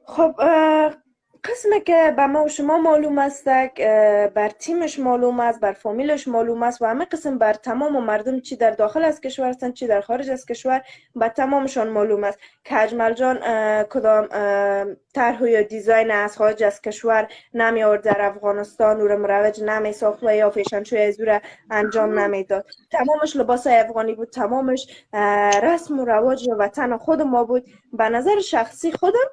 خب قسمی که به ما و شما معلوم است، بر تیمش معلوم است، بر فامیلش معلوم است و همه قسم بر تمام مردم، چی در داخل از کشور هستند چی در خارج از کشور، به تمامشان معلوم است که اجمل جان کدام طرح یا دیزاین از خارج از کشور نمی آورد در افغانستان، او را مروج نمی ساخت و یا فیشن از او را انجام نمی داد. تمامش لباس افغانی بود، تمامش رسم و رواج وطن خود ما بود. به نظر شخصی خودم،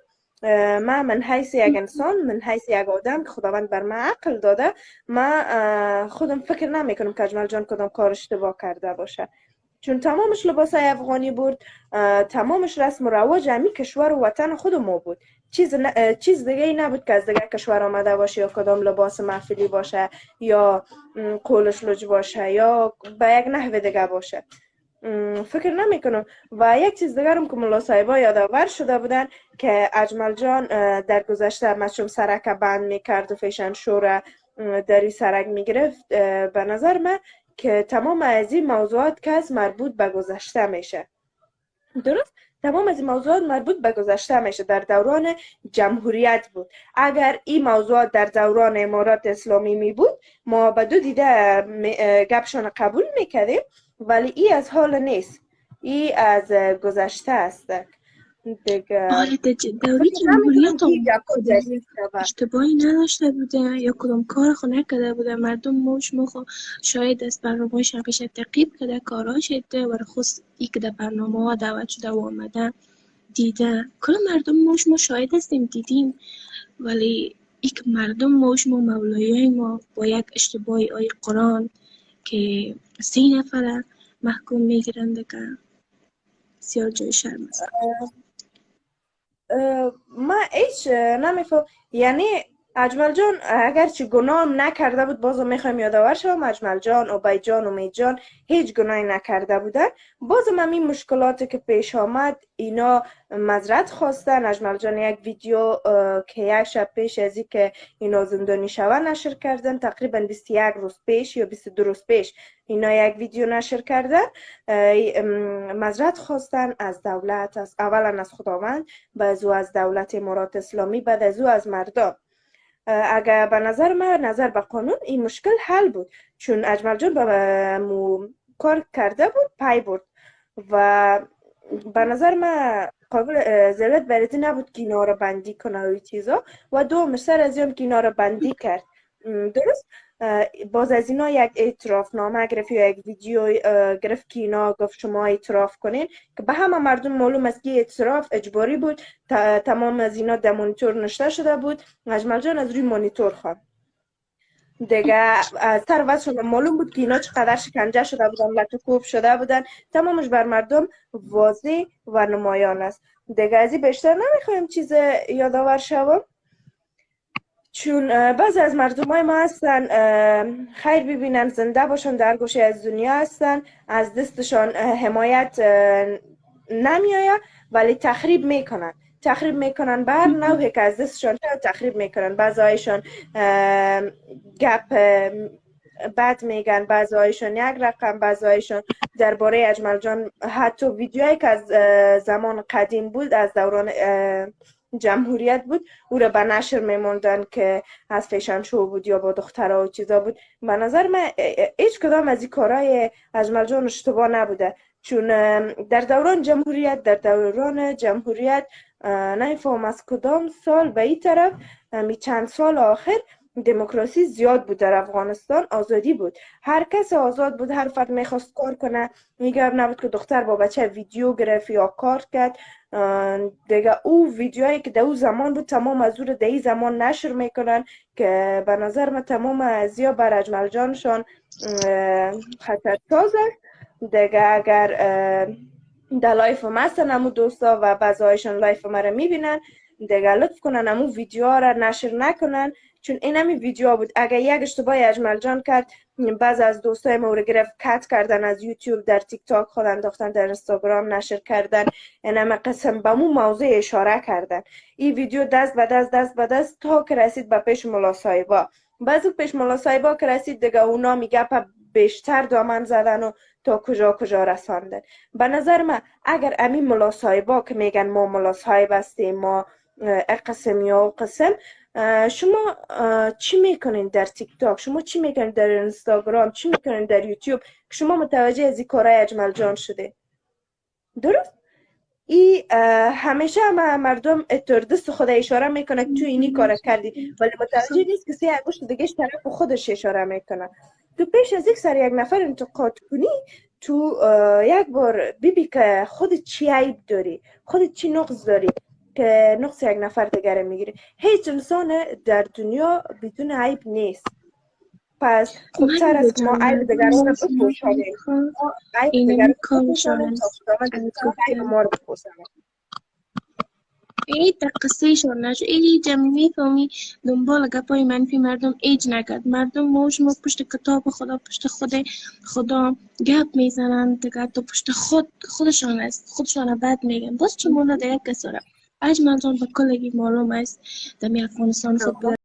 من حیث یک انسان، من حیث یک آدم که خداوند بر من عقل داده، من خودم فکر نمی کنم که اجمل جان کدام کار اشتباه کرده باشه، چون تمامش لباس افغانی بود، تمامش رسم و رواج امی کشور و وطن خود ما بود. چیز دیگه ای نبود که از دیگه کشور آمده باشه، یا کدام لباس محفلی باشه، یا قولش لج باشه، یا به یک نحو دیگه باشه. فکر نمی کنم. و یک چیز دیگرم که ملا صاحبا یادآور شده بودن که اجمل جان در گذشته مچم سرک بند میکرد و فیشن شو در این سرک میگرفت. به نظر من که تمام از این موضوعات که از مربوط به گذشته میشه. درست؟ تمام از این موضوعات مربوط به گذشته میشه، در دوران جمهوریت بود. اگر این موضوعات در دوران امارات اسلامی می بود، ما به دو دیده گپشان قبول میکردیم، ولی ای از حال نیست، ای از گذشته است دیگه. آره، دوره فکر نمیکنم جمهوریت که این هم گپا کدام جدید شود. اشتباهی نداشته بوده یا کدام کار خو نکرده بوده. مردم موش مخو شاید از برنامه‌هایش همیشه تعقیب کرده، کاراش دیده و خصوص ای که در برنامه ها دعوت شده و آمده دیده. کل مردم موش ما شاهد هستیم، دیدیم. ولی ای که مردم موش ما مولایای ما با یک اشتباه آیه قرآن که 3 نفره محکوم میگیرند که بسیار جای شرم است. ما هیچ نمیفهم، یعنی اجمل جان اگرچه گناه هم نکرده بود، بازم میخوایم یادآور شوم اجمل جان، عبید جان، امید جان هیچ گناهی نکرده بودن. بازم هم این مشکلاتی که پیش آمد، اینا معذرت خواستن. اجمل جان یک ویدیو که یک شب پیش از این که اینا زندانی شوه نشر کردن، تقریبا 21 روز پیش یا 22 روز پیش اینا یک ویدیو نشر کردن. معذرت خواستن از دولت، از اولا از خداوند، بعد از دولت امارات اسلامی، بعد از او از مردم. اگر به نظر من، نظر به قانون، این مشکل حل بود، چون اجمل جان به کار کرده بود، پای برد و به نظر من قابل ضرورت برای نبود که اینا رو بندی کنه و چیزا. و دومش سر از هم که اینا رو بندی کرد، درست، باز از اینا یک اعتراف نامه گرفت یا یک ویدیو گرفت که اینا گفت شما اعتراف کنین، که به همه مردم معلوم است که اعتراف اجباری بود. تمام از اینا در مانیتور نشته شده بود. اجمل جان از روی مانیتور خواند دیگه. از سر وضعشون معلوم بود که اینا چقدر شکنجه شده بودن، لطو شده بودن. تمامش بر مردم واضح و نمایان است دیگه. از این بیشتر نمیخوایم چیز یادآور شوم، چون بعضی از مردم های ما هستن خیر ببینن، زنده باشن، در گوشه از دنیا هستن، از دستشان حمایت نمیآید، ولی تخریب میکنن بر نوعی که از دستشان تخریب میکنن. بعضی هایشان گپ بد میگن، بعضی هایشان یک رقم، بعضی هایشان درباره اجمل جان حتی ویدیوهایی که از زمان قدیم بود، از دوران جمهوریت بود، او را به نشر میموندن که از فیشن شو بود یا با دخترها و چیزا بود. به نظر من هیچ کدام از این کارهای اجمل جان اشتباه نبوده، چون در دوران جمهوریت نمیفهم از کدام سال به این طرف، چند سال آخر دموکراسی زیاد بود در افغانستان، آزادی بود، هر کس آزاد بود، هر فرد میخواست کار کنه. میگم نبود که دختر با بچه ویدیو گرفت یا کار کرد دیگه. او ویدیوهایی که در او زمان بود تمام از او رو در این زمان نشر میکنن، که به نظر من تمام از یا بر اجمل جانشان خطرساز است دیگه. اگر در لایف ما هستن امو دوستا و بعضایشان لایف ما رو میبینن دیگه، لطف کنن امو ویدیوها رو نشر نکنن، چون این همی ویدیو بود. اگر یک اشتباه اجمل جان کرد، بعض از دوستای ما رو گرفت کات کردن، از یوتیوب در تیک تاک خود انداختن، در اینستاگرام نشر کردن، این همه قسم به مو موضوع اشاره کردن. این ویدیو دست به دست تا که رسید به پیش ملا صاحبا. بعضی پیش ملا صاحبا که رسید دیگه، اونا میگه بیشتر دامن زدن و تا کجا رساندن. به نظر من اگر امی ملا صاحبا که میگن ما ملا صاحب هستیم، ما قسم یا قسم. شما چی میکنین در تیک تاک؟ شما چی میکنین در اینستاگرام؟ چی میکنین در یوتیوب که شما متوجه از این کارهای اجمل جان شده؟ درست؟ ای همیشه مردم اتور دست خود اشاره میکنه که تو اینی کار کردی، ولی متوجه نیست که سه انگشت دیگه طرف خودش اشاره میکنه. تو پیش از یک سر یک نفر انتقاد کنی، تو یک بار ببین که خود چی عیب داری، خود چی نقص داری که نقص یک نفر دیگر میگیری. هیچ انسان در دنیا بدون عیب نیست. پس خوبتر است ما عیب دیگران رو بپوشانیم. عیب دیگران رو بپوشانیم تا خداوند عیب ما رو بپوشانه. ای در قصه شون نشو ای جمعی میفهمی دنبال گپای منفی مردم ایج نکرد. مردم ما و شما پشت کتاب خدا، پشت خدا گپ میزنن دیگه، تو پشت خودشان است، خودشان بد میگن. باز چی مولا دیگه کساره اجمل جان به کلگی معلوم است دمی افغانستان خود